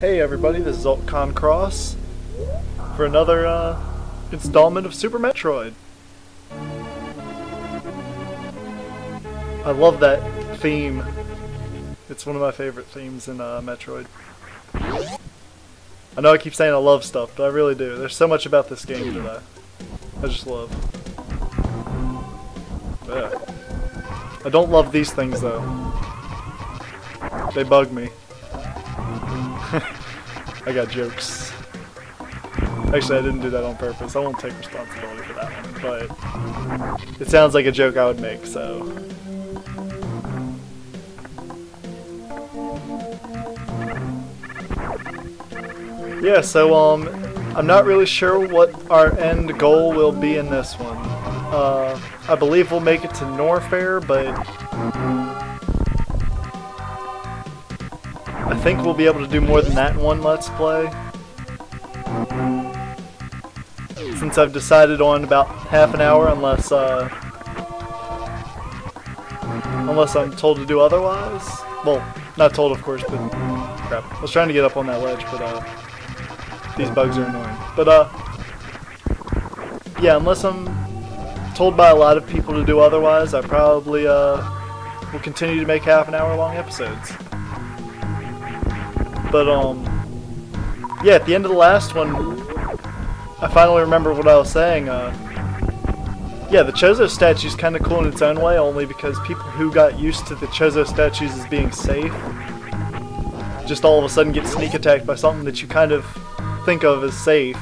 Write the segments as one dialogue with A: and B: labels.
A: Hey everybody, this is UltconX's for another installment of Super Metroid. I love that theme. It's one of my favorite themes in Metroid. I know I keep saying I love stuff, but I really do. There's so much about this game that I just love. But yeah. I don't love these things though. They bug me. I got jokes. Actually, I didn't do that on purpose. I won't take responsibility for that one, but it sounds like a joke I would make, so. Yeah, so, I'm not really sure what our end goal will be in this one. I believe we'll make it to Norfair, but I think we'll be able to do more than that in one Let's Play. Since I've decided on about half an hour, unless I'm told to do otherwise. Well, not told of course, but crap. I was trying to get up on that ledge, but these bugs are annoying. But yeah, unless I'm told by a lot of people to do otherwise, I probably will continue to make half an hour long episodes. But, yeah, at the end of the last one, I finally remember what I was saying. Yeah, the Chozo statue's kind of cool in its own way, only because people who got used to the Chozo statues as being safe just all of a sudden get sneak attacked by something that you kind of think of as safe.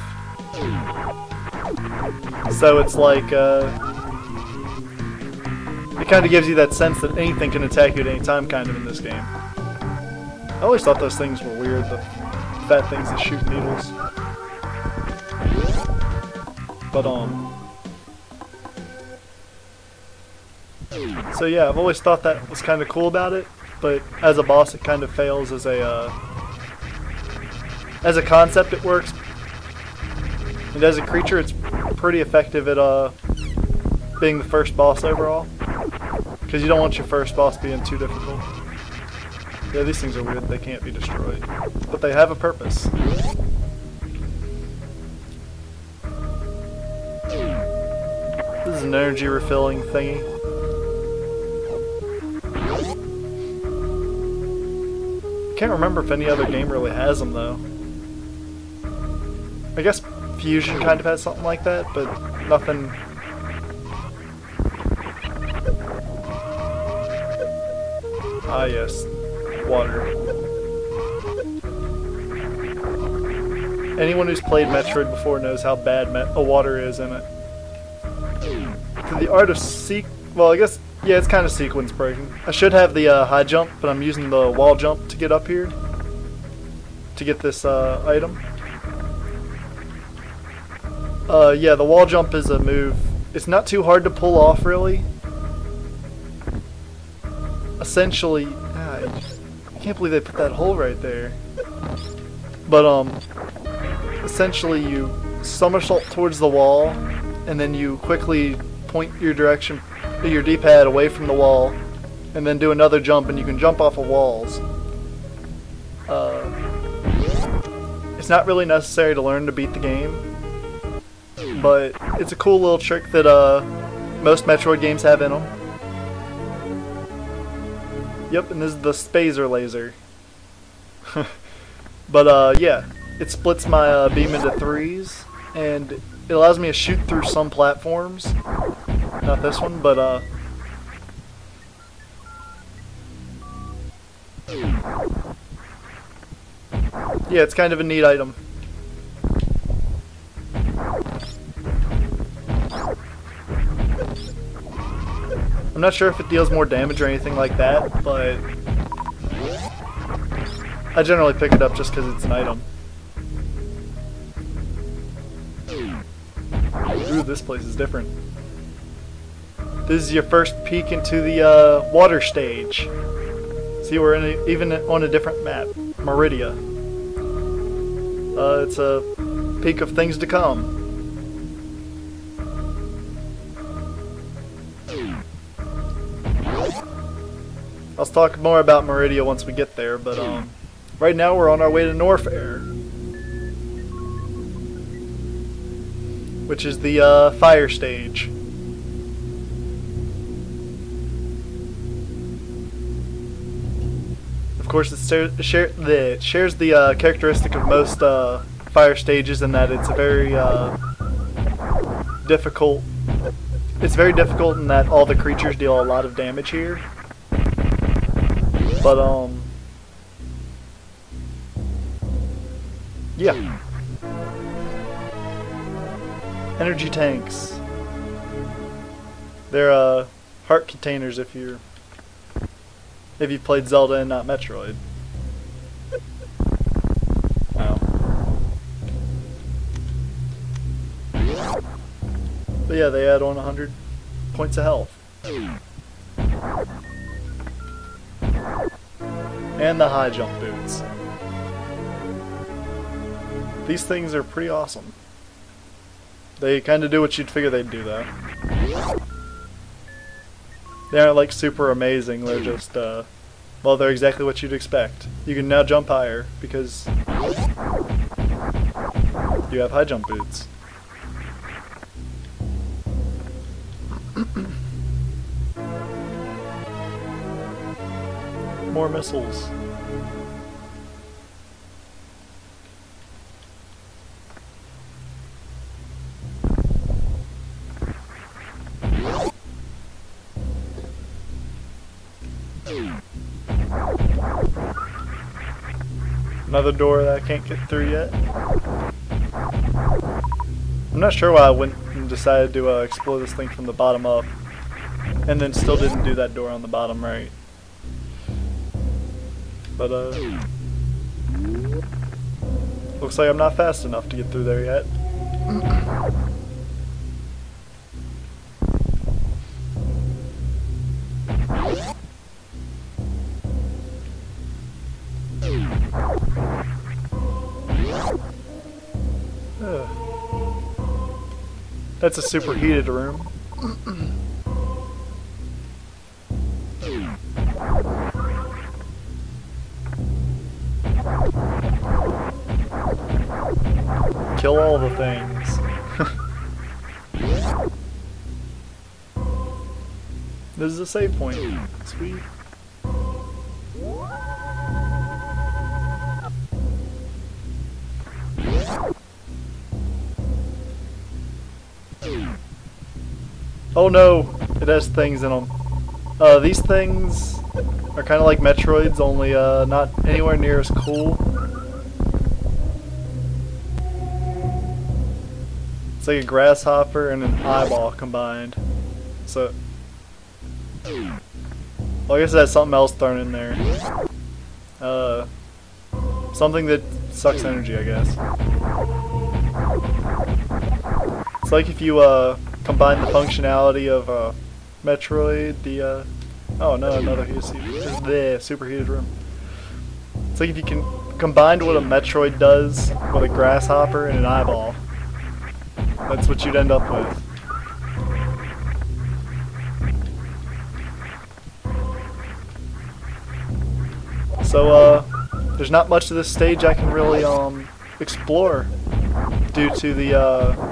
A: So it's like, it kind of gives you that sense that anything can attack you at any time, kind of, in this game. I always thought those things were weird, the fat things that shoot needles. But, so yeah, I've always thought that was kind of cool about it, but as a boss it kind of fails as a concept it works. And as a creature it's pretty effective at, being the first boss overall. Because you don't want your first boss being too difficult. Yeah, these things are weird. They can't be destroyed. But they have a purpose. This is an energy refilling thingy. Can't remember if any other game really has them, though. I guess Fusion kind of has something like that, but nothing. Ah, yes. Water. Anyone who's played Metroid before knows how bad water is in it. To the art of well, I guess, yeah, it's kind of sequence breaking. I should have the high jump, but I'm using the wall jump to get up here. To get this item. Yeah, the wall jump is a move. It's not too hard to pull off, really. Essentially, I can't believe they put that hole right there. But essentially you somersault towards the wall, and then you quickly point your direction, your D-pad away from the wall, and then do another jump, and you can jump off of walls. It's not really necessary to learn to beat the game, but it's a cool little trick that most Metroid games have in them. Yep, and this is the Spazer laser. But yeah, it splits my beam into threes, and it allows me to shoot through some platforms. Not this one, but yeah, it's kind of a neat item. I'm not sure if it deals more damage or anything like that, but I generally pick it up just because it's an item. Ooh, this place is different. This is your first peek into the water stage. See, we're even on a different map, Meridia. It's a peek of things to come. I'll talk more about Meridia once we get there, but right now we're on our way to Norfair, which is the fire stage. Of course, it shares the characteristic of most fire stages in that it's a very difficult. It's very difficult in that all the creatures deal a lot of damage here. But yeah. Energy tanks. They're heart containers if you've played Zelda and not Metroid. Wow. But yeah, they add on 100 points of health. And the high jump boots. These things are pretty awesome. They kind of do what you'd figure they'd do, though. They aren't like super amazing, they're just, well, they're exactly what you'd expect. You can now jump higher because you have high jump boots. More missiles. Another door that I can't get through yet. I'm not sure why I went and decided to explore this thing from the bottom up, and then still didn't do that door on the bottom right. But looks like I'm not fast enough to get through there yet. That's a superheated room. Kill all the things. This is a save point. Sweet. Oh no, it has things in them. These things are kind of like Metroids, only not anywhere near as cool. It's like a grasshopper and an eyeball combined. So, well, I guess that's something else thrown in there. Something that sucks energy, I guess. It's like if you combine the functionality of Metroid, the oh no, another superheated room. It's like if you can combine what a Metroid does with a grasshopper and an eyeball. That's what you'd end up with. So there's not much of this stage I can really explore due to the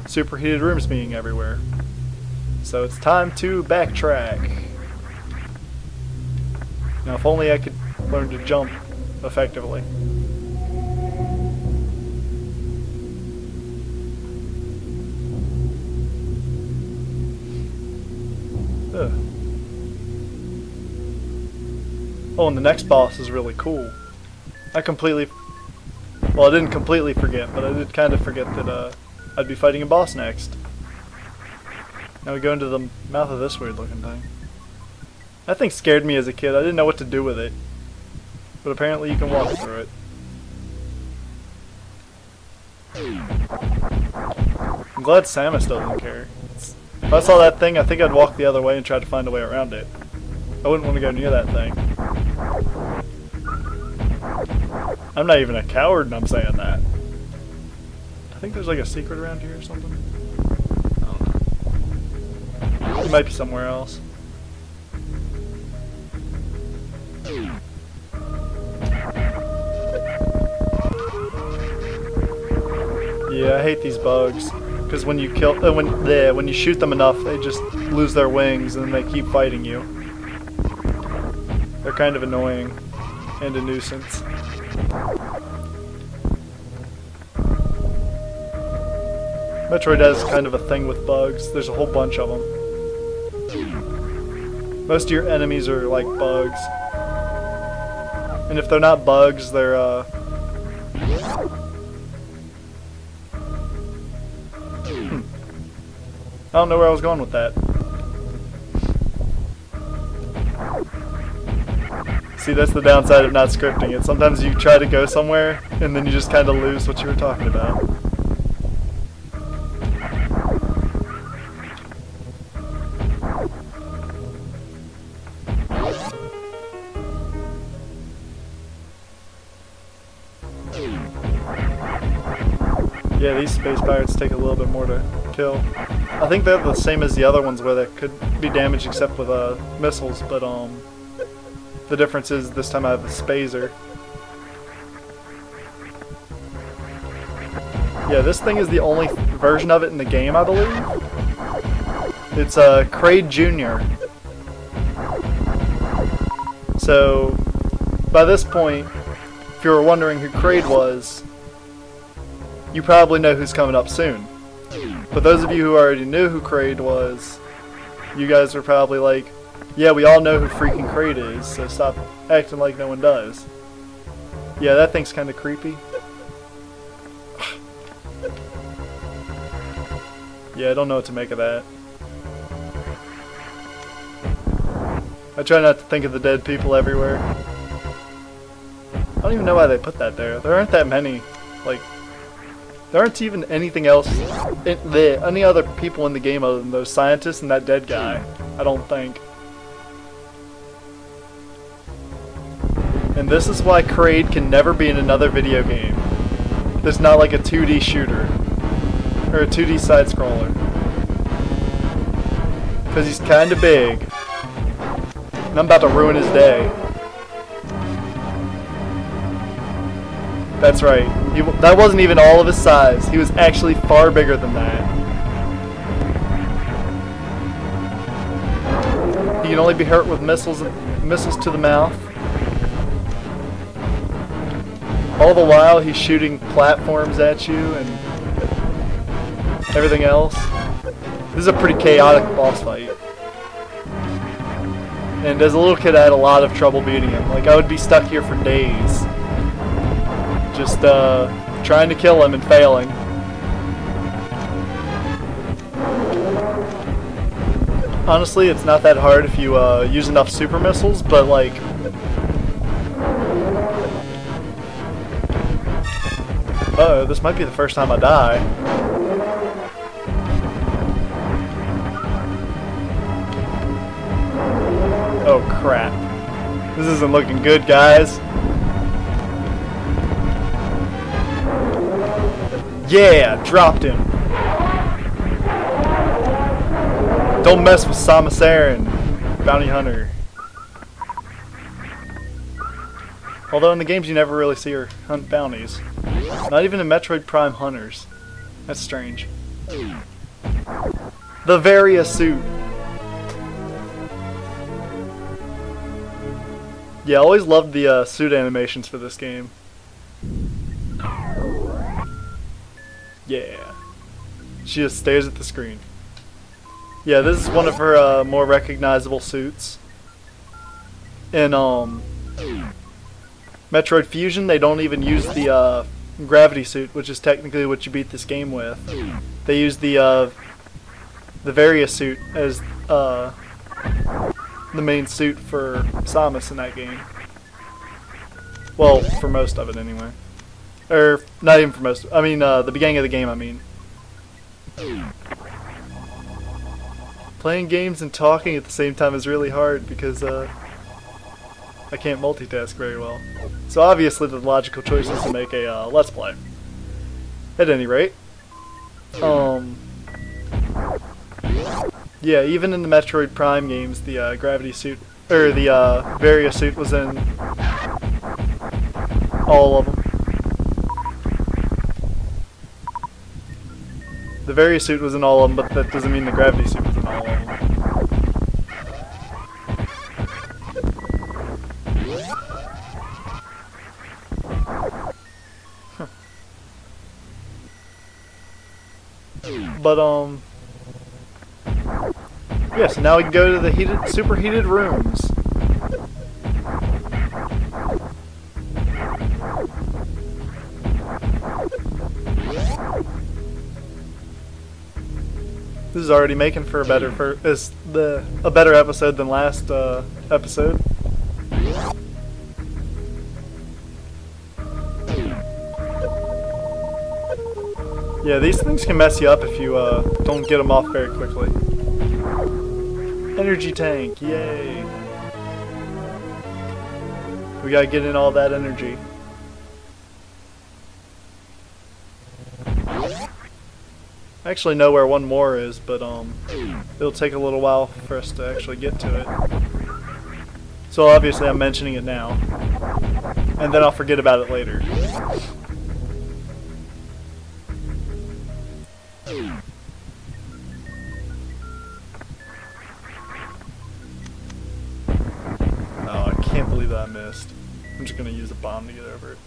A: superheated rooms being everywhere. So it's time to backtrack. Now if only I could learn to jump effectively. Ugh. Oh, and the next boss is really cool. I didn't completely forget, but I did kind of forget that I'd be fighting a boss next. Now we go into the mouth of this weird looking thing. That thing scared me as a kid. I didn't know what to do with it. But apparently you can walk through it. I'm glad Samus doesn't care. If I saw that thing, I think I'd walk the other way and try to find a way around it. I wouldn't want to go near that thing. I'm not even a coward and I'm saying that. I think there's like a secret around here or something. I don't know. It might be somewhere else. Yeah, I hate these bugs. Because when you kill, when you shoot them enough, they just lose their wings and they keep fighting you. They're kind of annoying and a nuisance. Metroid has kind of a thing with bugs. There's a whole bunch of them. Most of your enemies are like bugs. And if they're not bugs, they're I don't know where I was going with that. See, that's the downside of not scripting it. Sometimes you try to go somewhere, and then you just kind of lose what you were talking about. Yeah, these space pirates take a little bit more to kill. I think they're the same as the other ones where they could be damaged except with missiles, but the difference is this time I have a spazer. Yeah, this thing is the only version of it in the game, I believe. It's Kraid Jr. So, by this point, if you were wondering who Kraid was, you probably know who's coming up soon. But those of you who already knew who Kraid was, you guys are probably like, yeah, we all know who freaking Kraid is, so stop acting like no one does. Yeah, that thing's kind of creepy. Yeah, I don't know what to make of that. I try not to think of the dead people everywhere. I don't even know why they put that there. There aren't that many, like, there aren't even anything else, any other people in the game other than those scientists and that dead guy, I don't think. And this is why Kraid can never be in another video game. There's not like a 2D shooter, or a 2D side-scroller. Because he's kinda big. And I'm about to ruin his day. That's right. That wasn't even all of his size. He was actually far bigger than that. He can only be hurt with missiles to the mouth. All the while he's shooting platforms at you and everything else. This is a pretty chaotic boss fight. And as a little kid I had a lot of trouble beating him. Like I would be stuck here for days. Just trying to kill him and failing. Honestly, it's not that hard if you use enough super missiles, but like... Uh-oh, this might be the first time I die. Oh crap. This isn't looking good, guys. Yeah, dropped him. Don't mess with Samus Aran, bounty hunter. Although in the games you never really see her hunt bounties. Not even in Metroid Prime Hunters. That's strange. The Varia suit. Yeah, I always loved the suit animations for this game. Yeah. She just stares at the screen. Yeah, this is one of her more recognizable suits. In Metroid Fusion, they don't even use the gravity suit, which is technically what you beat this game with. They use the Varia suit as the main suit for Samus in that game. Well, for most of it anyway. Or, not even for most, I mean, the beginning of the game, I mean. Playing games and talking at the same time is really hard because, I can't multitask very well. So obviously the logical choice is to make a, Let's Play. At any rate. Yeah, even in the Metroid Prime games, the, gravity suit, or the, Varia suit was in all of them. Very suit was in all of them, but that doesn't mean the gravity suit was in all of them. Huh. But yeah, so now we can go to the superheated rooms. This is already making for a better a better episode than last episode. Yeah, these things can mess you up if you don't get them off very quickly. Energy tank, yay! We gotta get in all that energy. I actually know where one more is, but it'll take a little while for us to actually get to it. So obviously I'm mentioning it now, and then I'll forget about it later. Oh, I can't believe that I missed. I'm just gonna use a bomb to get over it.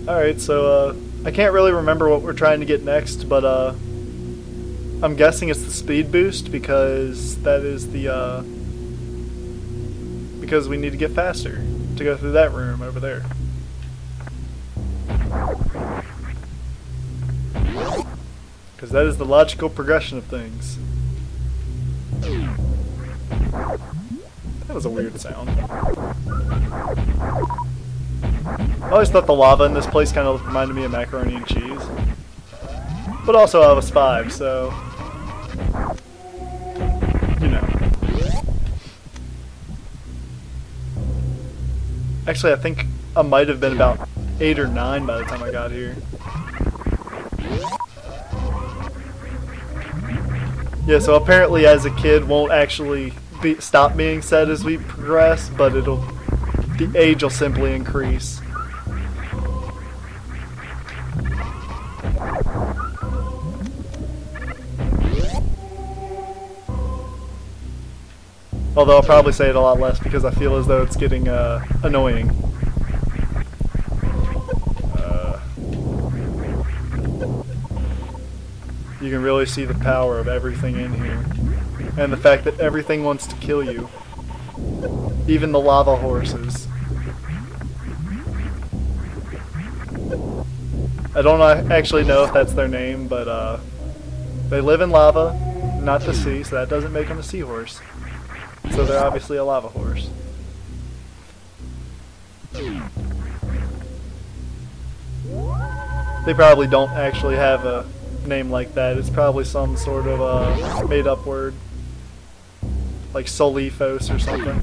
A: Alright, so I can't really remember what we're trying to get next, but I'm guessing it's the speed boost because that is the because we need to get faster to go through that room over there. Because that is the logical progression of things. That was a weird sound. I always thought the lava in this place kind of reminded me of macaroni and cheese. But also I was 5, so... you know. Actually, I think I might have been about 8 or 9 by the time I got here. Yeah, so apparently as a kid won't actually stop being said as we progress, but the age will simply increase. Although I'll probably say it a lot less because I feel as though it's getting annoying. You can really see the power of everything in here. And the fact that everything wants to kill you. Even the lava horses. I don't actually know if that's their name, but they live in lava, not the sea, so that doesn't make them a seahorse. So they're obviously a lava horse. They probably don't actually have a name like that. It's probably some sort of made up word. Like Solifos or something.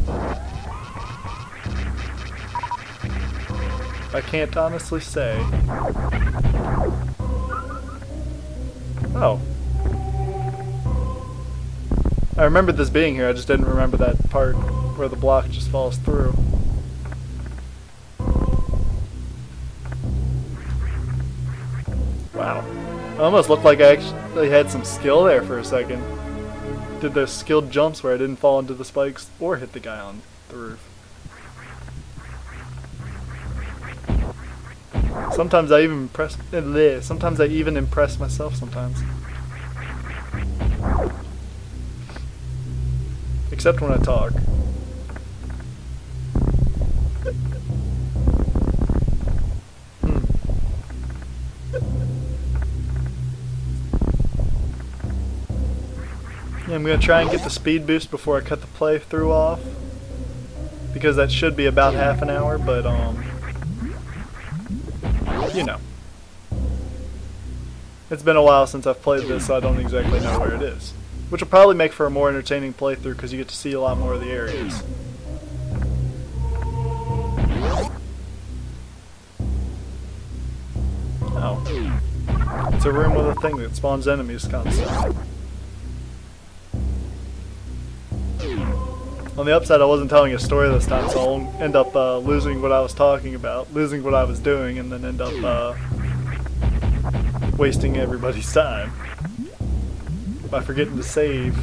A: I can't honestly say. Oh. I remembered this being here, I just didn't remember that part where the block just falls through. Wow. It almost looked like I actually had some skill there for a second. Did those skilled jumps where I didn't fall into the spikes or hit the guy on the roof. Sometimes I even impress myself sometimes. Except when I talk. Yeah, I'm going to try and get the speed boost before I cut the playthrough off. Because that should be about half an hour, but you know. It's been a while since I've played this, so I don't exactly know where it is. Which will probably make for a more entertaining playthrough because you get to see a lot more of the areas. Oh. It's a room with a thing that spawns enemies constantly. On the upside, I wasn't telling a story this time, so I'll end up losing what I was talking about, losing what I was doing, and then end up wasting everybody's time by forgetting to save.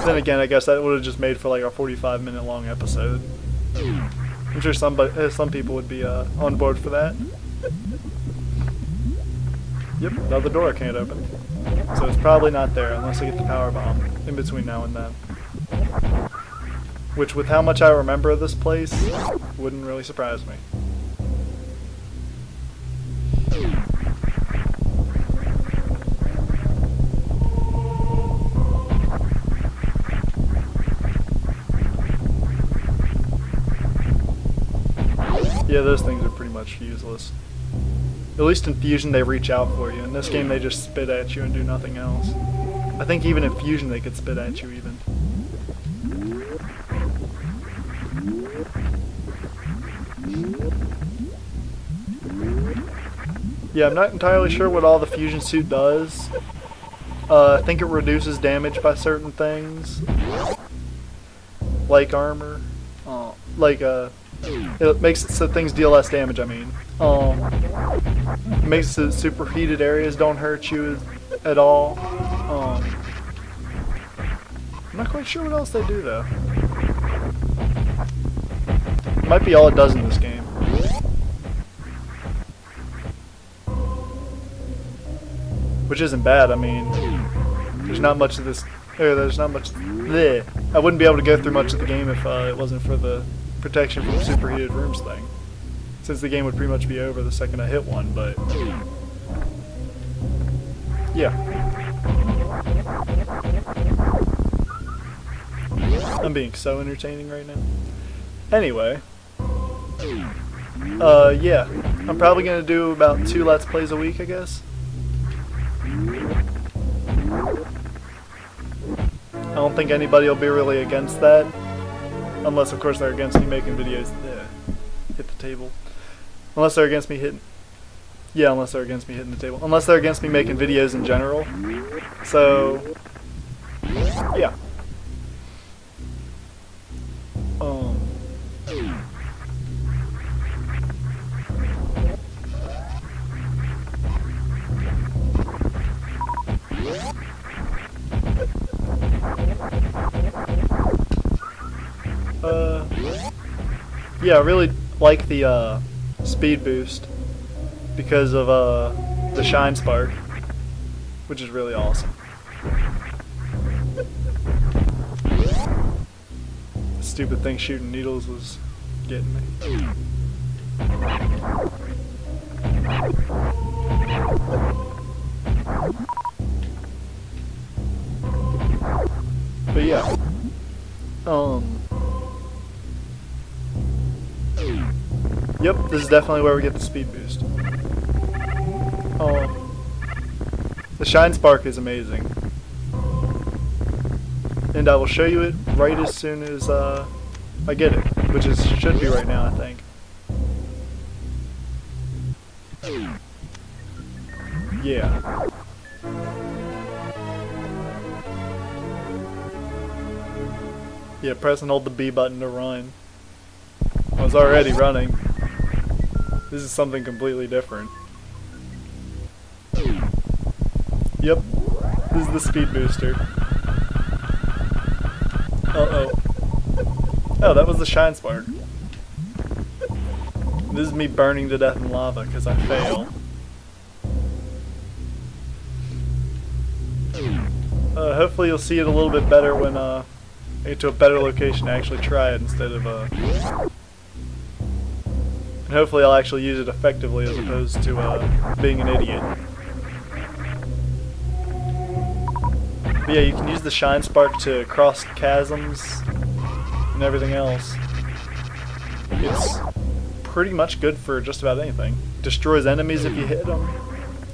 A: Then again, I guess that would have just made for like a 45-minute long episode. I'm sure some people would be on board for that. Yep, another door I can't open. So it's probably not there unless I get the power bomb in between now and then. Which, with how much I remember of this place, wouldn't really surprise me. Yeah, those things are pretty much useless. At least in Fusion they reach out for you. In this game they just spit at you and do nothing else. I think even in Fusion they could spit at you even. Yeah, I'm not entirely sure what all the Fusion suit does. I think it reduces damage by certain things. Like armor. It makes it so things deal less damage, I mean. It makes it so superheated areas don't hurt you at all. I'm not quite sure what else they do, though. Might be all it does in this game. Which isn't bad, I mean, there's not much of this, there's not much, bleh. I wouldn't be able to go through much of the game if it wasn't for the protection from superheated rooms thing. Since the game would pretty much be over the second I hit one, but yeah. I'm being so entertaining right now. Anyway, yeah, I'm probably gonna do about 2 Let's Plays a week, I guess. I don't think anybody will be really against that. Unless, of course, they're against me making videos. Hit the table. Unless they're against me hitting... Yeah, unless they're against me hitting the table. Unless they're against me making videos in general. So... yeah. Yeah, I really like the speed boost because of the shine spark, which is really awesome. The stupid thing shooting needles was getting me. But yeah. Yep, this is definitely where we get the speed boost. The shine spark is amazing. And I will show you it right as soon as I get it, which should be right now, I think. Yeah. Yeah, press and hold the B button to run. I was already running. This is something completely different. Yep, this is the speed booster. Uh-oh. Oh, that was the shine spark. This is me burning to death in lava because I fail. Hopefully you'll see it a little bit better when I get to a better location to actually try it instead of and hopefully I'll actually use it effectively as opposed to being an idiot. But yeah, you can use the shine spark to cross chasms and everything else. It's pretty much good for just about anything. Destroys enemies if you hit them.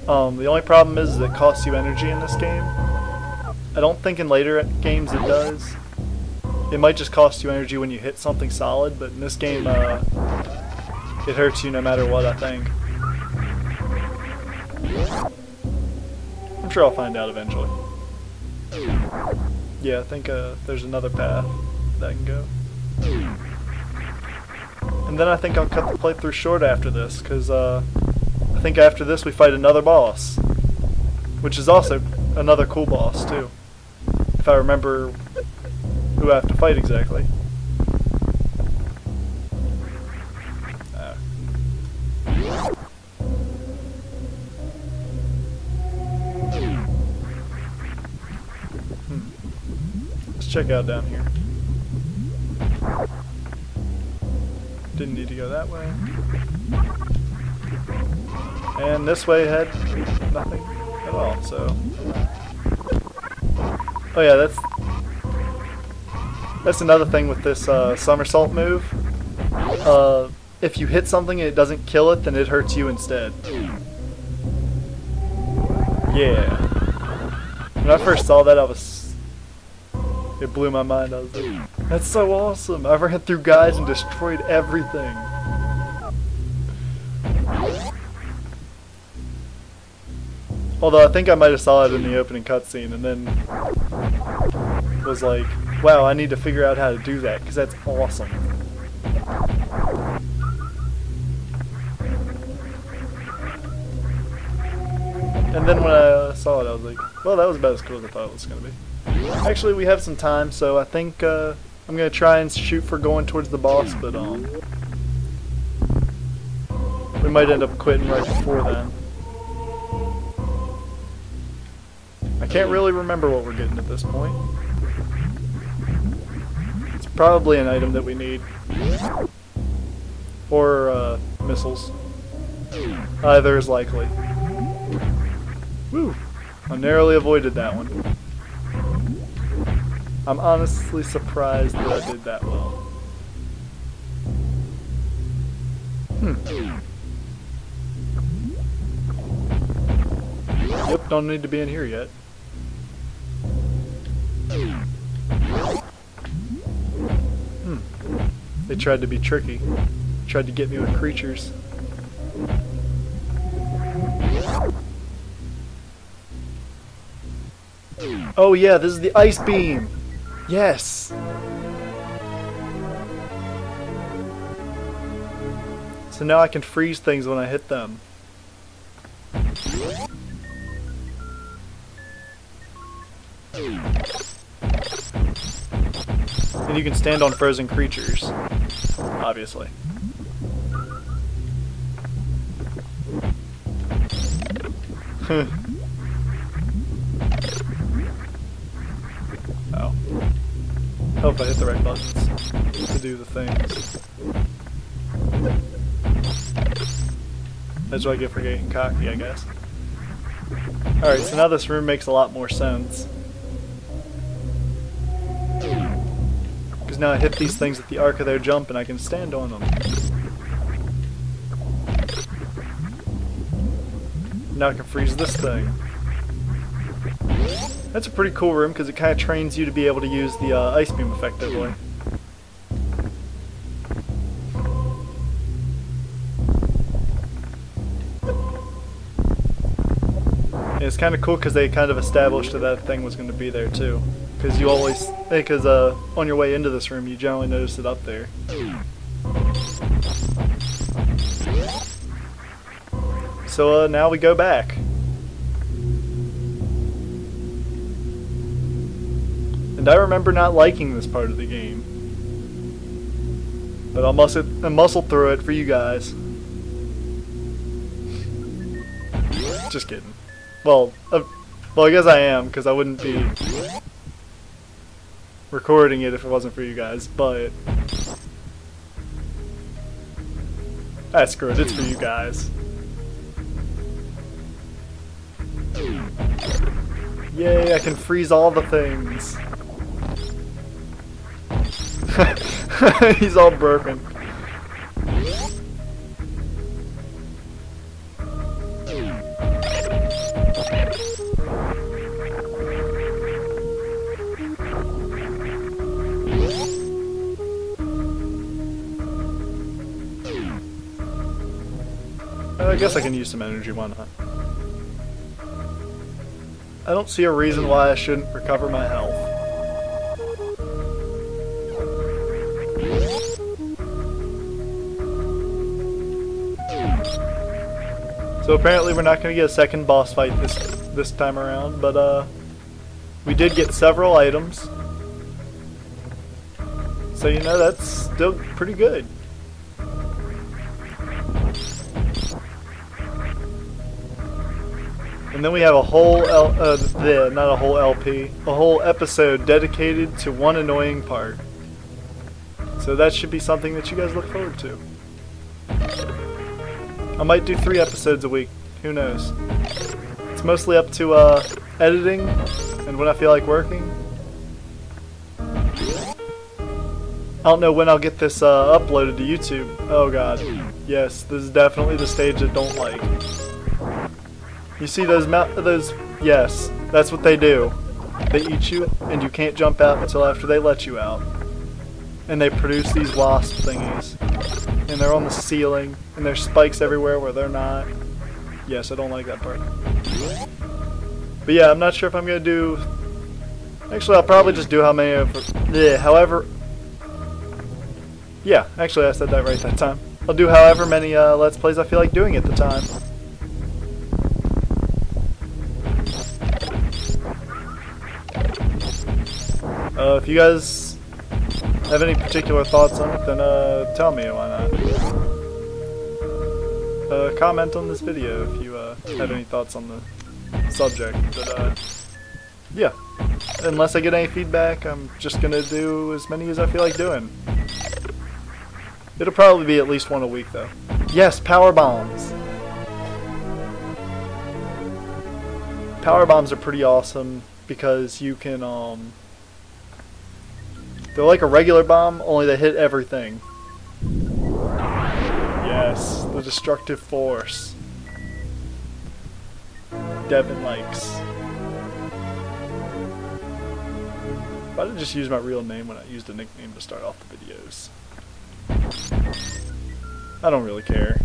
A: The only problem is it costs you energy in this game. I don't think in later games it does. It might just cost you energy when you hit something solid, but in this game it hurts you no matter what, I think. I'm sure I'll find out eventually. Yeah, I think there's another path that I can go. And then I think I'll cut the playthrough short after this, because I think after this we fight another boss. Which is also another cool boss, too. If I remember who I have to fight exactly. Let's check out down here. Didn't need to go that way. And this way had nothing at all, so... Oh yeah, that's another thing with this somersault move. If you hit something and it doesn't kill it, then it hurts you instead. Yeah. When I first saw that, it blew my mind. I was like, that's so awesome. I ran through guys and destroyed everything. Although I think I might have saw it in the opening cutscene and then was like, wow, I need to figure out how to do that because that's awesome. And then when I saw it, I was like, well, that was about as cool as I thought it was going to be. Actually, we have some time, so I think I'm going to try and shoot for going towards the boss, but we might end up quitting right before then. I can't really remember what we're getting at this point. It's probably an item that we need. Or missiles. Either is likely. Woo! I narrowly avoided that one. I'm honestly surprised that I did that well. Yep, don't need to be in here yet. They tried to be tricky. Tried to get me with creatures. Oh yeah, this is the ice beam! Yes! So now I can freeze things when I hit them. And you can stand on frozen creatures, obviously. Oh. Hope I hit the right buttons to do the things. That's what I get for getting cocky, I guess. Alright, so now this room makes a lot more sense. Because now I hit these things at the arc of their jump and I can stand on them. Now I can freeze this thing. That's a pretty cool room because it kind of trains you to be able to use the ice beam effectively. And it's kind of cool because they kind of established that that thing was going to be there too. Because you always, because on your way into this room you generally notice it up there. So now we go back. And I remember not liking this part of the game. But I'll muscle through it for you guys. Just kidding. Well, I guess I am, because I wouldn't be recording it if it wasn't for you guys, but... screw it, it's for you guys. Yay, I can freeze all the things. He's all broken. I guess I can use some energy, why not? I don't see a reason why I shouldn't recover my health. So apparently we're not going to get a second boss fight this time around, but we did get several items. So you know, that's still pretty good. And then we have a whole not a whole LP, a whole episode dedicated to one annoying part. So that should be something that you guys look forward to. I might do 3 episodes a week, who knows. It's mostly up to editing and when I feel like working. I don't know when I'll get this uploaded to YouTube. Oh god, yes, this is definitely the stage I don't like. You see those yes, that's what they do. They eat you, and you can't jump out until after they let you out. And they produce these wasp thingies. And they're on the ceiling, and there's spikes everywhere where they're not. Yes, I don't like that part. But yeah, I'm not sure if I'm going to do... Actually, I'll probably just do however... Yeah, actually I said that right that time. I'll do however many Let's Plays I feel like doing at the time. If you guys have any particular thoughts on it, then tell me, why not? Comment on this video if you have any thoughts on the subject. But yeah, unless I get any feedback, I'm just gonna do as many as I feel like doing. It'll probably be at least one a week though. Yes, power bombs. Power bombs are pretty awesome because you can they're like a regular bomb, only they hit everything. Yes, the destructive force. Devin likes. Why did I just use my real name when I used a nickname to start off the videos? I don't really care.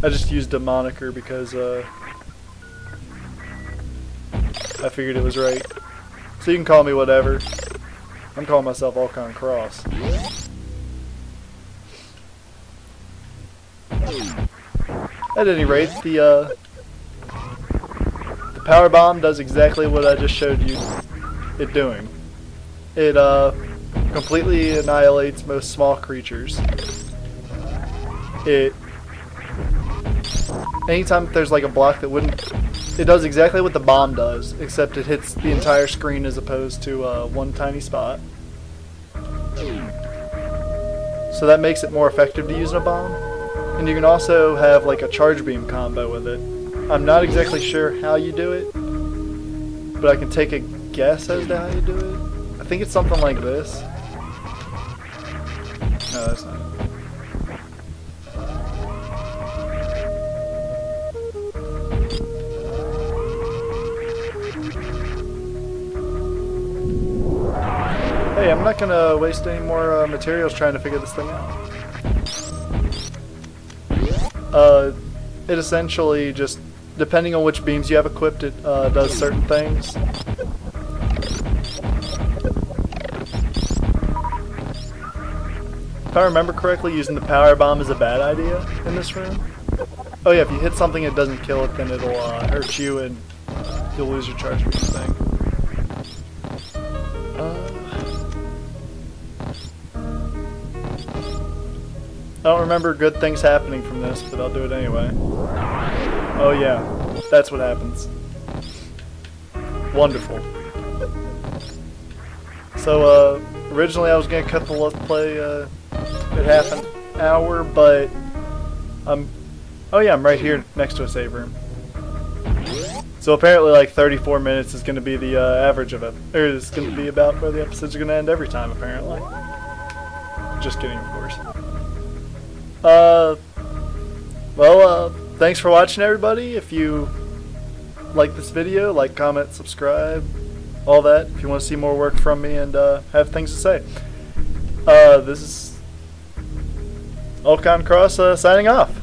A: I just used a moniker because I figured it was right. So you can call me whatever. I'm calling myself UltconX's. At any rate, the power bomb does exactly what I just showed you it doing. It completely annihilates most small creatures. Anytime there's like a block that wouldn't, it does exactly what the bomb does, except it hits the entire screen as opposed to one tiny spot. So that makes it more effective to use in a bomb. And you can also have like a charge beam combo with it. I'm not exactly sure how you do it, but I can take a guess as to how you do it. I think it's something like this. No, that's not it. Hey, I'm not gonna waste any more materials trying to figure this thing out. It essentially just, depending on which beams you have equipped, it does certain things. If I remember correctly, using the power bomb is a bad idea in this room. Oh yeah, if you hit something and it doesn't kill it, then it'll hurt you and you'll lose your charge beam thing. I don't remember good things happening from this, but I'll do it anyway. Oh yeah, that's what happens. Wonderful. So, originally I was going to cut the Let's Play at half an hour, but oh yeah, I'm right here next to a save room. So apparently like 34 minutes is going to be the average of it, or it's going to be about where the episodes are going to end every time, apparently. Just kidding, of course. Thanks for watching, everybody. If you like this video, like, comment, subscribe, all that. If you want to see more work from me and have things to say. This is UltconX's signing off.